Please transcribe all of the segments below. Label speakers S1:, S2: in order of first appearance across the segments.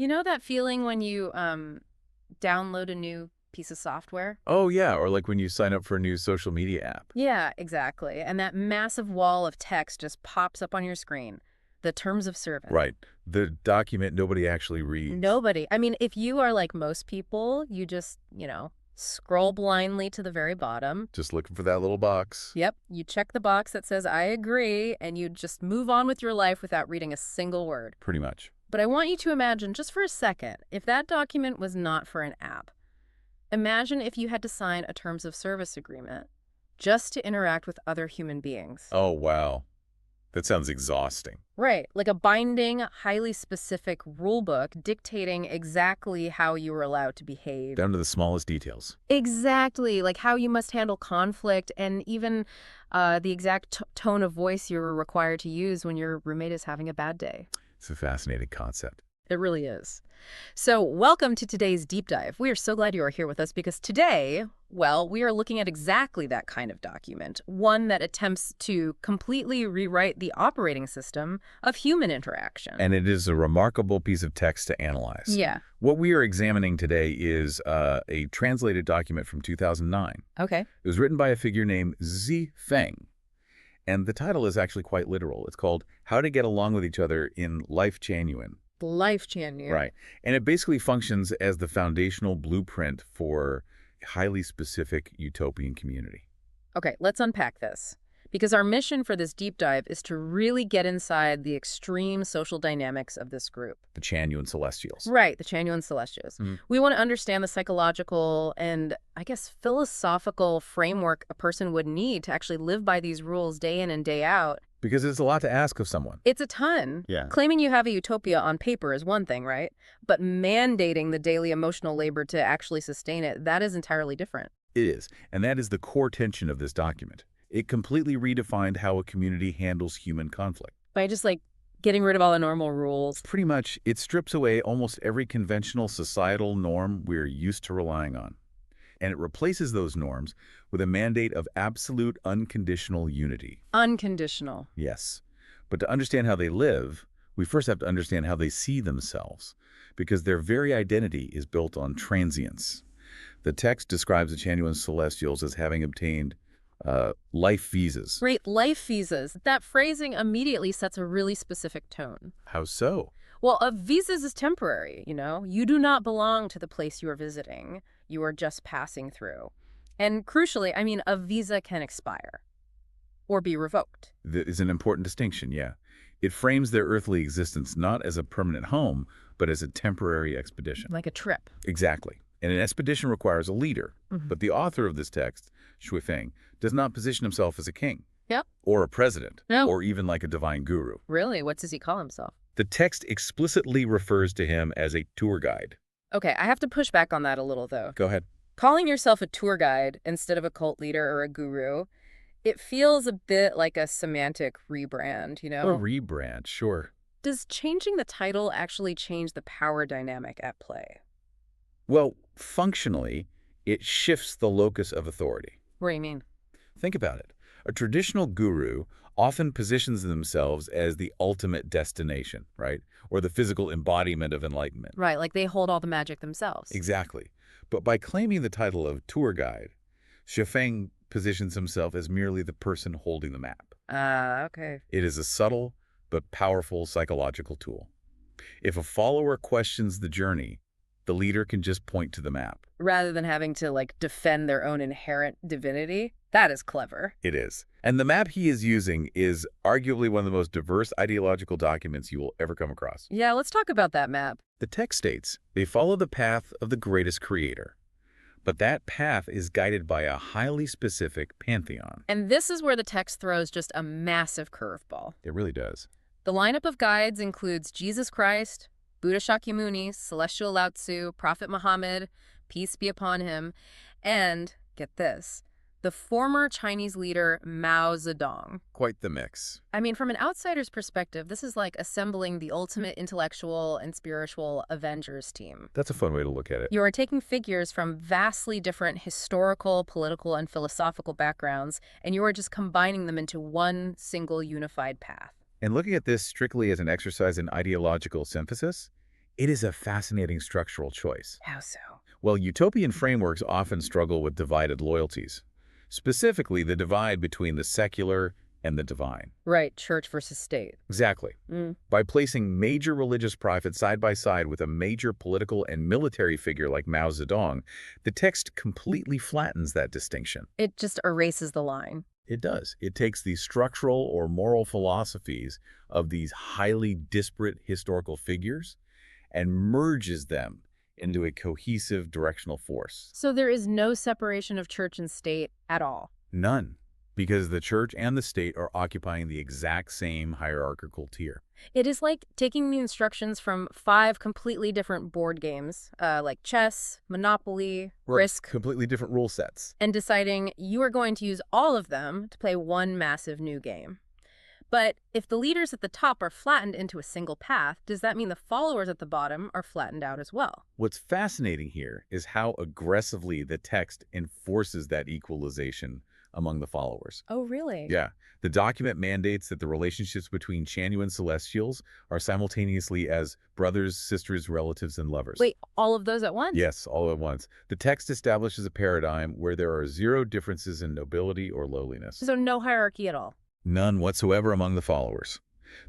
S1: You know that feeling when you download a new piece of software?
S2: Oh, yeah, or like when you sign up for a new social media app.
S1: Yeah, exactly. And that massive wall of text just pops up on your screen. The terms of service.
S2: Right. The document nobody actually reads.
S1: Nobody. I mean, if you are like most people, you just, scroll blindly to the very bottom.
S2: Just looking for that little box.
S1: Yep. You check the box that says, I agree, and you just move on with your life without reading a single word.
S2: Pretty much.
S1: But I want you to imagine just for a second, if that document was not for an app. Imagine if you had to sign a terms of service agreement just to interact with other human beings.
S2: Oh, wow. That sounds exhausting.
S1: Right, like a binding, highly specific rule book dictating exactly how you were allowed to behave.
S2: Down to the smallest details.
S1: Exactly, like how you must handle conflict and even the exact tone of voice you're required to use when your roommate is having a bad day.
S2: It's a fascinating concept.
S1: It really is. So welcome to today's deep dive. We are so glad you are here with us because today, well, we are looking at exactly that kind of document, one that attempts to completely rewrite the operating system of human interaction.
S2: And it is a remarkable piece of text to analyze.
S1: Yeah.
S2: What we are examining today is a translated document from 2009.
S1: Okay.
S2: It was written by a figure named Zi Feng. And the title is actually quite literal. It's called How to Get Along with Each Other in Lifechanyuan.
S1: Lifechanyuan.
S2: Right. And it basically functions as the foundational blueprint for a highly specific utopian community.
S1: Okay, let's unpack this. Because our mission for this deep dive is to really get inside the extreme social dynamics of this group.
S2: The Chanyuan Celestials.
S1: Right, the Chanyuan Celestials. We want to understand the psychological and, I guess, philosophical framework a person would need to actually live by these rules day in and day out.
S2: Because it's a lot to ask of someone.
S1: It's a ton.
S2: Yeah.
S1: Claiming you have a utopia on paper is one thing, right? But mandating the daily emotional labor to actually sustain it, that is entirely different.
S2: It is. And that is the core tension of this document. It completely redefined how a community handles human conflict.
S1: By just, getting rid of all the normal rules.
S2: Pretty much, it strips away almost every conventional societal norm we're used to relying on. And it replaces those norms with a mandate of absolute unconditional unity.
S1: Unconditional.
S2: Yes. But to understand how they live, we first have to understand how they see themselves, because their very identity is built on transience. The text describes the Chanyuan Celestials as having obtained life visas.
S1: Great, life visas. That phrasing immediately sets a really specific tone.
S2: How so?
S1: Well, a visas is temporary, You do not belong to the place you are visiting. You are just passing through. And crucially, a visa can expire or be revoked.
S2: That is an important distinction, yeah. It frames their earthly existence not as a permanent home, but as a temporary expedition.
S1: Like a trip.
S2: Exactly. And an expedition requires a leader. But the author of this text, Shui Feng, does not position himself as a king.
S1: Yep.
S2: Or a president.
S1: No.
S2: Or even like a divine guru.
S1: Really? What does he call himself?
S2: The text explicitly refers to him as a tour guide.
S1: Okay, I have to push back on that a little, though.
S2: Go ahead.
S1: Calling yourself a tour guide instead of a cult leader or a guru, it feels a bit like a semantic rebrand,
S2: A rebrand, sure.
S1: Does changing the title actually change the power dynamic at play?
S2: Well, functionally, it shifts the locus of authority.
S1: What do you mean?
S2: Think about it. A traditional guru often positions themselves as the ultimate destination, right? Or the physical embodiment of enlightenment.
S1: Right, like they hold all the magic themselves.
S2: Exactly. But by claiming the title of tour guide, Shifeng positions himself as merely the person holding the map.
S1: Okay.
S2: It is a subtle but powerful psychological tool. If a follower questions the journey, the leader can just point to the map.
S1: Rather than having to, defend their own inherent divinity. That is clever.
S2: It is. And the map he is using is arguably one of the most diverse ideological documents you will ever come across.
S1: Yeah, let's talk about that map.
S2: The text states, they follow the path of the greatest creator. But that path is guided by a highly specific pantheon.
S1: And this is where the text throws just a massive curveball.
S2: It really does.
S1: The lineup of guides includes Jesus Christ, Buddha Shakyamuni, Celestial Lao Tzu, Prophet Muhammad, peace be upon him, and, get this, the former Chinese leader Mao Zedong.
S2: Quite the mix.
S1: From an outsider's perspective, this is like assembling the ultimate intellectual and spiritual Avengers team.
S2: That's a fun way to look at it.
S1: You are taking figures from vastly different historical, political, and philosophical backgrounds, and you are just combining them into one single unified path.
S2: And looking at this strictly as an exercise in ideological synthesis, It is a fascinating structural choice.
S1: How so?
S2: Well, utopian frameworks often struggle with divided loyalties, specifically the divide between the secular and the divine.
S1: Right, church versus state.
S2: Exactly.
S1: Mm.
S2: By placing major religious prophets side by side with a major political and military figure like Mao Zedong, the text completely flattens that distinction.
S1: It just erases the line.
S2: It does. It takes the structural or moral philosophies of these highly disparate historical figures and merges them into a cohesive directional force.
S1: So there is no separation of church and state at all.
S2: None, because the church and the state are occupying the exact same hierarchical tier.
S1: It is like taking the instructions from 5 completely different board games, like chess, Monopoly, Risk,
S2: Completely different rule sets.
S1: and deciding you are going to use all of them to play one massive new game. But if the leaders at the top are flattened into a single path, does that mean the followers at the bottom are flattened out as well?
S2: What's fascinating here is how aggressively the text enforces that equalization among the followers.
S1: Oh, really?
S2: Yeah, the document mandates that the relationships between Chanyuan celestials are simultaneously as brothers, sisters, relatives, and lovers.
S1: Wait, all of those at once?
S2: Yes, all at once. The text establishes a paradigm where there are zero differences in nobility or lowliness.
S1: So no hierarchy at all.
S2: None whatsoever among the followers.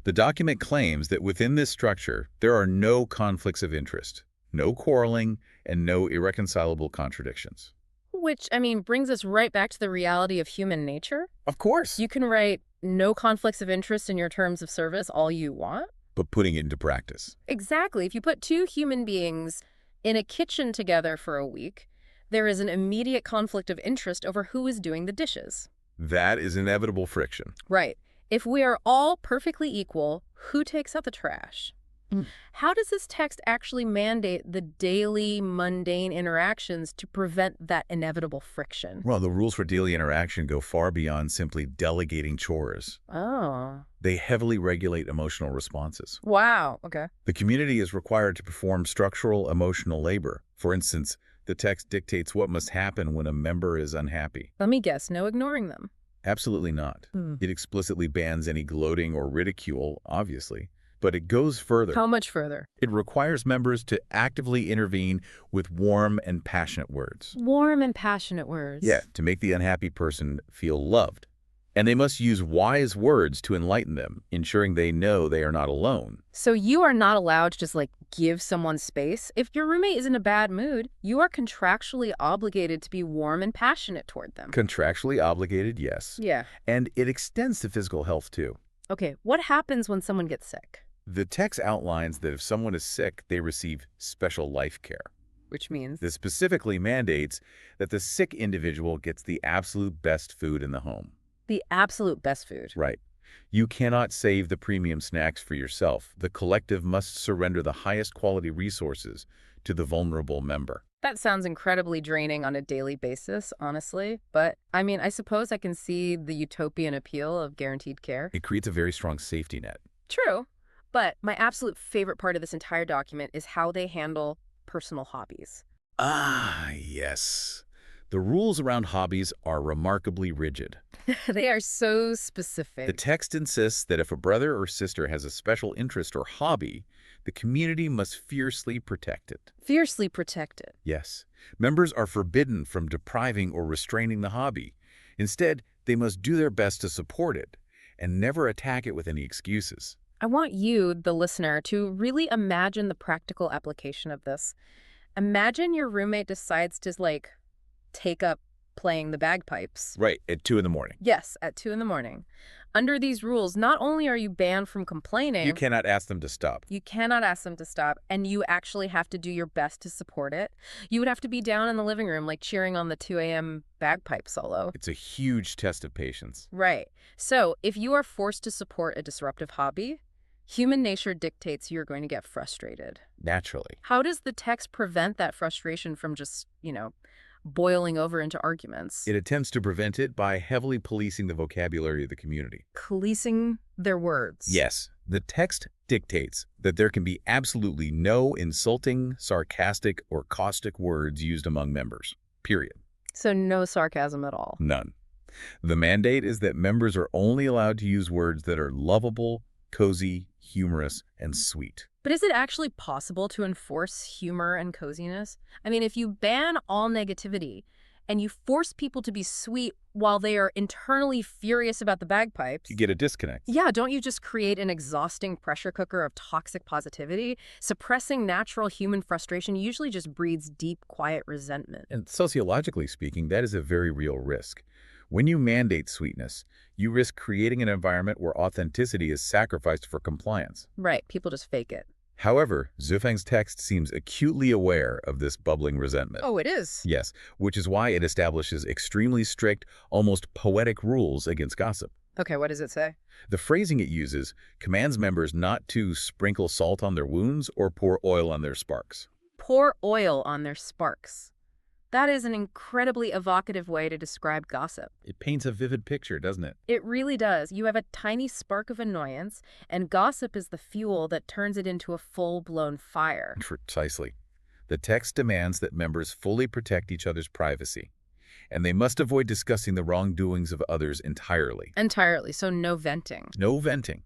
S2: The document claims that within this structure, there are no conflicts of interest, no quarreling, and no irreconcilable contradictions.
S1: Which, I mean, brings us right back to the reality of human nature.
S2: Of course.
S1: You can write no conflicts of interest in your terms of service all you want.
S2: But putting it into practice.
S1: Exactly. If you put 2 human beings in a kitchen together for a week, there is an immediate conflict of interest over who is doing the dishes.
S2: That is inevitable friction.
S1: Right. If we are all perfectly equal, who takes out the trash? How does this text actually mandate the daily, mundane interactions to prevent that inevitable friction?
S2: Well, the rules for daily interaction go far beyond simply delegating chores.
S1: Oh.
S2: They heavily regulate emotional responses.
S1: Wow. Okay.
S2: The community is required to perform structural emotional labor. For instance, the text dictates what must happen when a member is unhappy.
S1: Let me guess, no ignoring them.
S2: Absolutely not. It explicitly bans any gloating or ridicule, obviously. But it goes further.
S1: How much further?
S2: It requires members to actively intervene with warm and passionate words.
S1: Warm and passionate words.
S2: Yeah, to make the unhappy person feel loved. And they must use wise words to enlighten them, ensuring they know they are not alone.
S1: So you are not allowed to just give someone space. If your roommate is in a bad mood, you are contractually obligated to be warm and passionate toward them.
S2: Contractually obligated, yes.
S1: Yeah.
S2: And it extends to physical health, too.
S1: Okay, what happens when someone gets sick?
S2: The text outlines that if someone is sick, they receive special life care.
S1: Which means?
S2: This specifically mandates that the sick individual gets the absolute best food in the home.
S1: The absolute best food.
S2: Right. You cannot save the premium snacks for yourself. The collective must surrender the highest quality resources to the vulnerable member.
S1: That sounds incredibly draining on a daily basis, honestly. But, I mean, I suppose I can see the utopian appeal of guaranteed care.
S2: It creates a very strong safety net.
S1: True. But my absolute favorite part of this entire document is how they handle personal hobbies.
S2: Ah, yes. The rules around hobbies are remarkably rigid.
S1: They are so specific.
S2: The text insists that if a brother or sister has a special interest or hobby, the community must fiercely protect it.
S1: Fiercely protect it.
S2: Yes. Members are forbidden from depriving or restraining the hobby. Instead, they must do their best to support it and never attack it with any excuses.
S1: I want you, the listener, to really imagine the practical application of this. Imagine your roommate decides to, take up playing the bagpipes.
S2: Right, at 2 in the morning.
S1: Yes, at 2 in the morning. Under these rules, not only are you banned from complaining,
S2: You cannot ask them to stop.
S1: you cannot ask them to stop, and you actually have to do your best to support it. You would have to be down in the living room, cheering on the 2 a.m. bagpipe solo.
S2: It's a huge test of patience.
S1: Right. So, if you are forced to support a disruptive hobby, human nature dictates you're going to get frustrated.
S2: Naturally.
S1: How does the text prevent that frustration from just, boiling over into arguments?
S2: It attempts to prevent it by heavily policing the vocabulary of the community.
S1: Policing their words.
S2: Yes, the text dictates that there can be absolutely no insulting, sarcastic, or caustic words used among members. Period.
S1: So no sarcasm at all.
S2: None. The mandate is that members are only allowed to use words that are lovable, cozy, humorous, and sweet.
S1: But is it actually possible to enforce humor and coziness? I mean, if you ban all negativity and you force people to be sweet while they are internally furious about the
S2: You
S1: bagpipes,
S2: get a disconnect.
S1: yeah, don't you just create an exhausting pressure cooker of toxic positivity? Suppressing natural human frustration usually just breeds deep, quiet resentment.
S2: And sociologically speaking, that is a very real risk. When you mandate sweetness, you risk creating an environment where authenticity is sacrificed for compliance.
S1: Right, people just fake it.
S2: However, Zhifeng's text seems acutely aware of this bubbling resentment.
S1: Oh, it is?
S2: Yes, which is why it establishes extremely strict, almost poetic rules against gossip.
S1: Okay, what does it say?
S2: The phrasing it uses commands members not to sprinkle salt on their wounds or pour oil on their sparks.
S1: Pour oil on their sparks. That is an incredibly evocative way to describe gossip.
S2: It paints a vivid picture, doesn't it?
S1: It really does. You have a tiny spark of annoyance, and gossip is the fuel that turns it into a full-blown fire.
S2: Precisely. The text demands that members fully protect each other's privacy, and they must avoid discussing the wrongdoings of others entirely.
S1: Entirely, so no venting.
S2: No venting.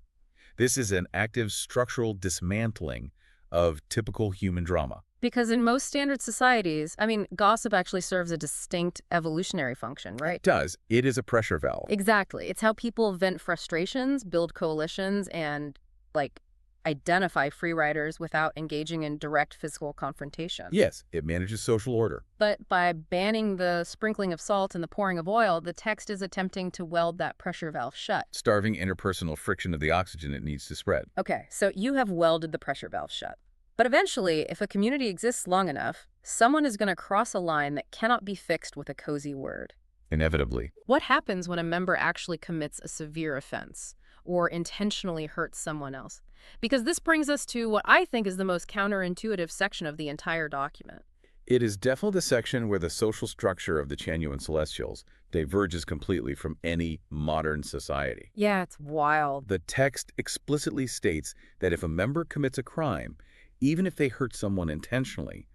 S2: This is an active structural dismantling of typical human drama.
S1: Because in most standard societies, I mean, gossip actually serves a distinct evolutionary function, right?
S2: It does. It is a pressure valve.
S1: Exactly. It's how people vent frustrations, build coalitions, and, like, identify free riders without engaging in direct physical confrontation.
S2: Yes, it manages social order.
S1: But by banning the sprinkling of salt and the pouring of oil, the text is attempting to weld that pressure valve shut.
S2: Starving interpersonal friction of the oxygen it needs to spread.
S1: Okay, so you have welded the pressure valve shut. But eventually, if a community exists long enough, someone is going to cross a line that cannot be fixed with a cozy word.
S2: Inevitably.
S1: What happens when a member actually commits a severe offense or intentionally hurts someone else? Because this brings us to what I think is the most counterintuitive section of the entire document.
S2: It is definitely the section where the social structure of the Chanyuan Celestials diverges completely from any modern society.
S1: Yeah, it's wild.
S2: The text explicitly states that if a member commits a crime, even if they hurt someone intentionally,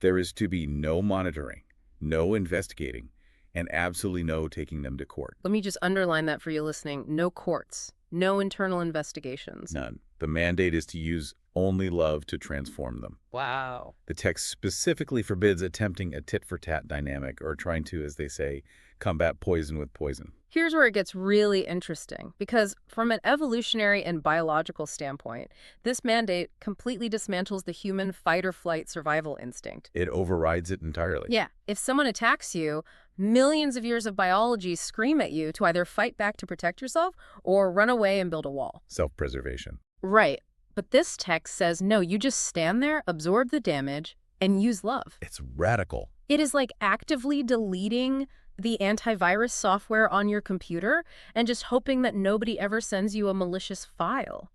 S2: there is to be no monitoring, no investigating, and absolutely no taking them to court.
S1: Let me just underline that for you listening. No courts, no internal investigations.
S2: None. The mandate is to use only love to transform them.
S1: Wow.
S2: The text specifically forbids attempting a tit-for-tat dynamic or trying to, as they say, combat poison with poison.
S1: Here's where it gets really interesting, because from an evolutionary and biological standpoint, this mandate completely dismantles the human fight-or-flight survival instinct.
S2: It overrides it entirely.
S1: Yeah, if someone attacks you, millions of years of biology scream at you to either fight back to protect yourself or run away and build a wall.
S2: Self-preservation.
S1: Right, but this text says, no, you just stand there, absorb the damage, and use love.
S2: It's radical.
S1: It is like actively deleting the antivirus software on your computer and just hoping that nobody ever sends you a malicious file.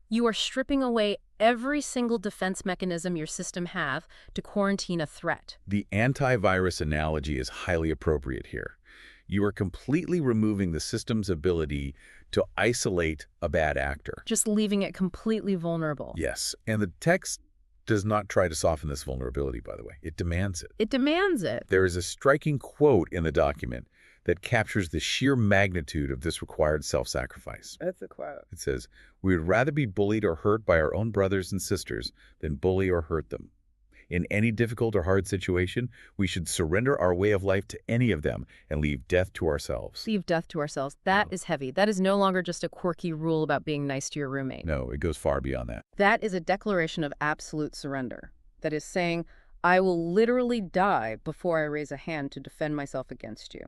S1: You are stripping away every single defense mechanism your system have to quarantine a threat.
S2: The antivirus analogy is highly appropriate here. You are completely removing the system's ability to isolate a bad actor.
S1: Just leaving it completely vulnerable.
S2: Yes, and the text does not try to soften this vulnerability, by the way. It demands it.
S1: It demands it.
S2: There is a striking quote in the document that captures the sheer magnitude of this required self-sacrifice.
S1: That's a quote.
S2: It says, "We would rather be bullied or hurt by our own brothers and sisters than bully or hurt them. In any difficult or hard situation, we should surrender our way of life to any of them and leave death to ourselves."
S1: Leave death to ourselves. That is heavy. That is no longer just a quirky rule about being nice to your roommate.
S2: No, it goes far beyond that.
S1: That is a declaration of absolute surrender. That is saying, I will literally die before I raise a hand to defend myself against you.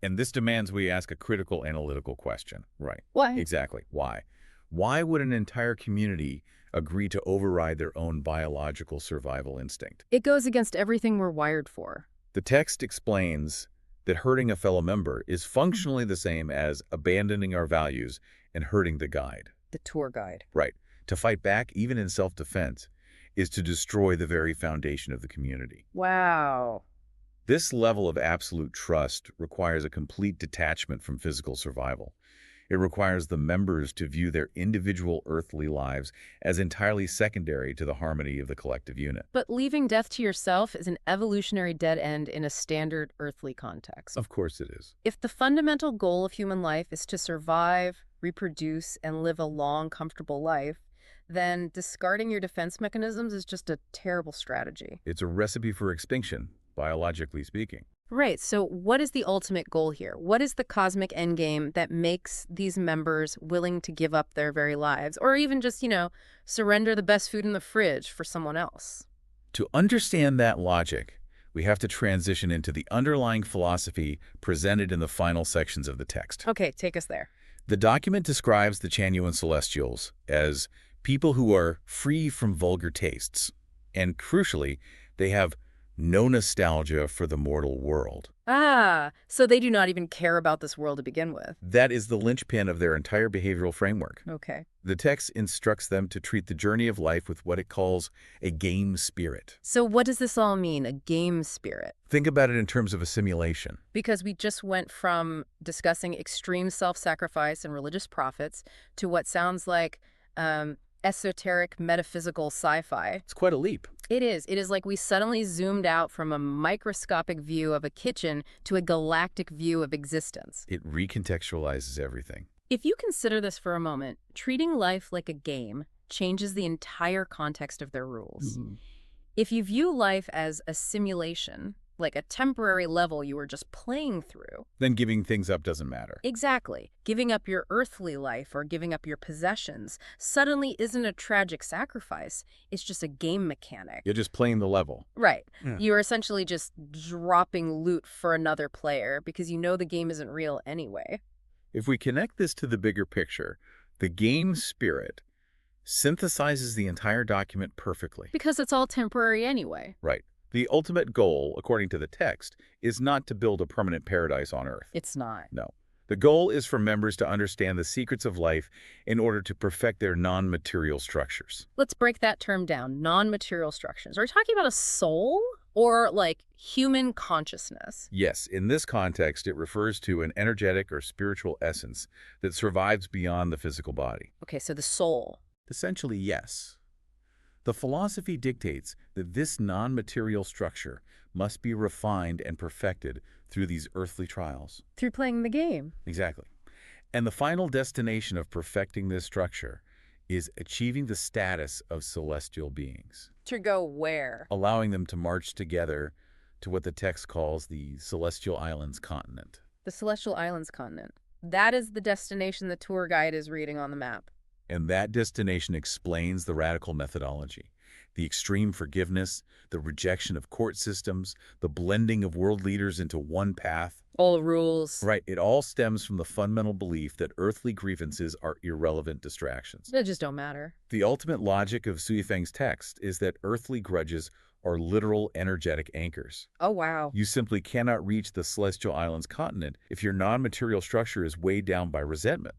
S2: And this demands we ask a critical analytical question. Right.
S1: Why?
S2: Exactly. Why? Why would an entire community agree to override their own biological survival instinct?
S1: It goes against everything we're wired for.
S2: The text explains that hurting a fellow member is functionally the same as abandoning our values and hurting the guide.
S1: The tour guide.
S2: Right. To fight back, even in self-defense, is to destroy the very foundation of the community.
S1: Wow.
S2: This level of absolute trust requires a complete detachment from physical survival. It requires the members to view their individual earthly lives as entirely secondary to the harmony of the collective unit.
S1: But leaving death to yourself is an evolutionary dead end in a standard earthly context.
S2: Of course it is.
S1: If the fundamental goal of human life is to survive, reproduce, and live a long, comfortable life, then discarding your defense mechanisms is just a terrible strategy.
S2: It's a recipe for extinction, biologically speaking.
S1: Right, so what is the ultimate goal here? What is the cosmic endgame that makes these members willing to give up their very lives, or even just, surrender the best food in the fridge for someone else?
S2: To understand that logic, we have to transition into the underlying philosophy presented in the final sections of the text.
S1: Okay, take us there.
S2: The document describes the Chanyuan Celestials as people who are free from vulgar tastes, and crucially, they have no nostalgia for the mortal world.
S1: Ah, so they do not even care about this world to begin with.
S2: That is the linchpin of their entire behavioral framework.
S1: Okay.
S2: The text instructs them to treat the journey of life with what it calls a game spirit.
S1: So what does this all mean, a game spirit?
S2: Think about it in terms of a simulation.
S1: Because we just went from discussing extreme self-sacrifice and religious prophets to what sounds like esoteric metaphysical sci-fi.
S2: It's quite a leap.
S1: It is. It is like we suddenly zoomed out from a microscopic view of a kitchen to a galactic view of existence.
S2: It recontextualizes everything.
S1: If you consider this for a moment, treating life like a game changes the entire context of their rules. If you view life as a simulation, like a temporary level you were just playing through,
S2: Then giving things up doesn't matter.
S1: exactly, giving up your earthly life or giving up your possessions suddenly isn't a tragic sacrifice. It's just a game mechanic.
S2: You're just playing the level.
S1: Right.
S2: Yeah.
S1: You're essentially just dropping loot for another player because you know the game isn't real anyway.
S2: If we connect this to the bigger picture, the game spirit synthesizes the entire document perfectly.
S1: Because it's all temporary anyway.
S2: Right. The ultimate goal, according to the text, is not to build a permanent paradise on Earth.
S1: It's not.
S2: No. The goal is for members to understand the secrets of life in order to perfect their non-material structures.
S1: Let's break that term down. Non-material structures. Are we talking about a soul or like human consciousness?
S2: Yes, in this context, it refers to an energetic or spiritual essence that survives beyond the physical body.
S1: Okay, so the soul.
S2: Essentially, yes. The philosophy dictates that this non-material structure must be refined and perfected through these earthly trials.
S1: Through playing the game.
S2: Exactly. And the final destination of perfecting this structure is achieving the status of celestial beings,
S1: To go where?
S2: allowing them to march together to what the text calls the Celestial Islands continent.
S1: The Celestial Islands continent. That is the destination the tour guide is reading on the map.
S2: And that destination explains the radical methodology, the extreme forgiveness, the rejection of court systems, the blending of world leaders into one path.
S1: All the rules.
S2: Right, it all stems from the fundamental belief that earthly grievances are irrelevant distractions.
S1: They just don't matter.
S2: The ultimate logic of Sui Feng's text is that earthly grudges are literal energetic anchors.
S1: Oh, wow.
S2: You simply cannot reach the Celestial Islands continent if your non-material structure is weighed down by resentment,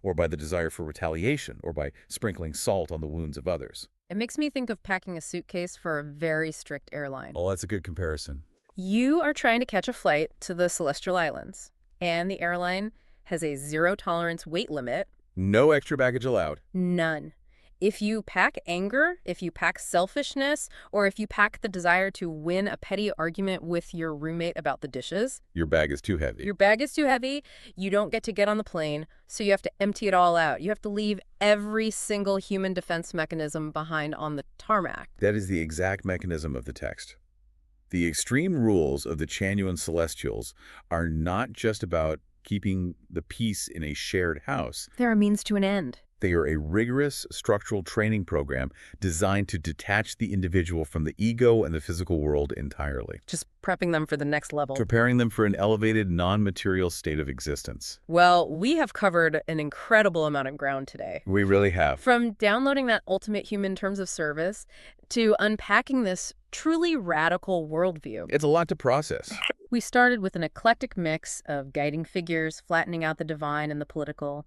S2: or by the desire for retaliation, or by sprinkling salt on the wounds of others.
S1: It makes me think of packing a suitcase for a very strict airline.
S2: Oh, that's a good comparison.
S1: You are trying to catch a flight to the Celestial Islands, and the airline has a zero-tolerance weight limit.
S2: No extra baggage allowed.
S1: None. If you pack anger, if you pack selfishness, or if you pack the desire to win a petty argument with your roommate about the dishes,
S2: Your bag is too heavy.
S1: your bag is too heavy, you don't get to get on the plane, so you have to empty it all out. You have to leave every single human defense mechanism behind on the tarmac.
S2: That is the exact mechanism of the text. The extreme rules of the Chanyuan Celestials are not just about keeping the peace in a shared house.
S1: They're a means to an end.
S2: They are a rigorous structural training program designed to detach the individual from the ego and the physical world entirely,
S1: Just prepping them for the next level.
S2: preparing them for an elevated non-material state of existence.
S1: Well, we have covered an incredible amount of ground today.
S2: We really have.
S1: From downloading that ultimate human terms of service to unpacking this truly radical worldview.
S2: It's a lot to process.
S1: We started with an eclectic mix of guiding figures, flattening out the divine and the political,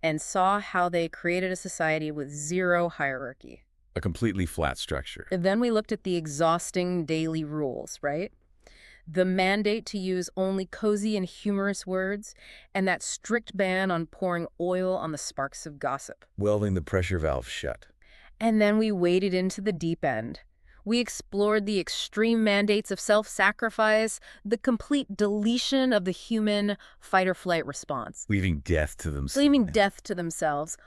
S1: and saw how they created a society with zero hierarchy.
S2: A completely flat structure.
S1: And then we looked at the exhausting daily rules, right? The mandate to use only cozy and humorous words, and that strict ban on pouring oil on the sparks of gossip.
S2: Welding the pressure valve shut.
S1: And then we waded into the deep end. We explored the extreme mandates of self-sacrifice, the complete deletion of the human fight-or-flight response,
S2: Leaving death to themselves.
S1: leaving death to themselves,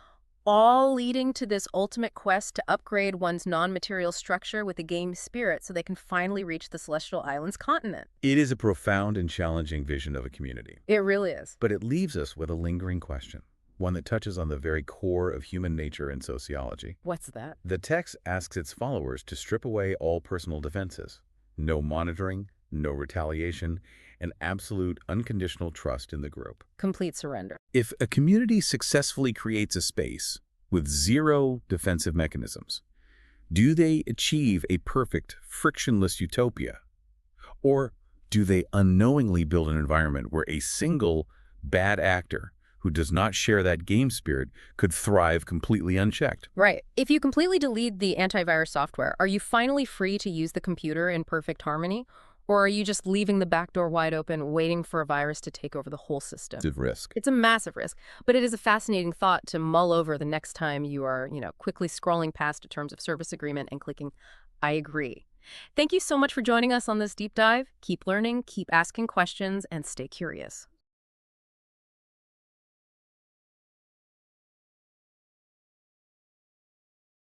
S1: all leading to this ultimate quest to upgrade one's non-material structure with a game spirit so they can finally reach the Celestial Islands continent.
S2: It is a profound and challenging vision of a community.
S1: It really is.
S2: But it leaves us with a lingering question, one that touches on the very core of human nature and sociology.
S1: What's that?
S2: The text asks its followers to strip away all personal defenses. No monitoring, no retaliation, and absolute unconditional trust in the group.
S1: Complete surrender.
S2: If a community successfully creates a space with zero defensive mechanisms, do they achieve a perfect, frictionless utopia? Or do they unknowingly build an environment where a single bad actor who does not share that game spirit could thrive completely unchecked?
S1: Right. If you completely delete the antivirus software, are you finally free to use the computer in perfect harmony? Or are you just leaving the back door wide open, waiting for a virus to take over the whole system?
S2: Massive risk.
S1: It's a massive risk, but it is a fascinating thought to mull over the next time you are, quickly scrolling past a terms of service agreement and clicking, I agree. Thank you so much for joining us on this deep dive. Keep learning, keep asking questions, and stay curious.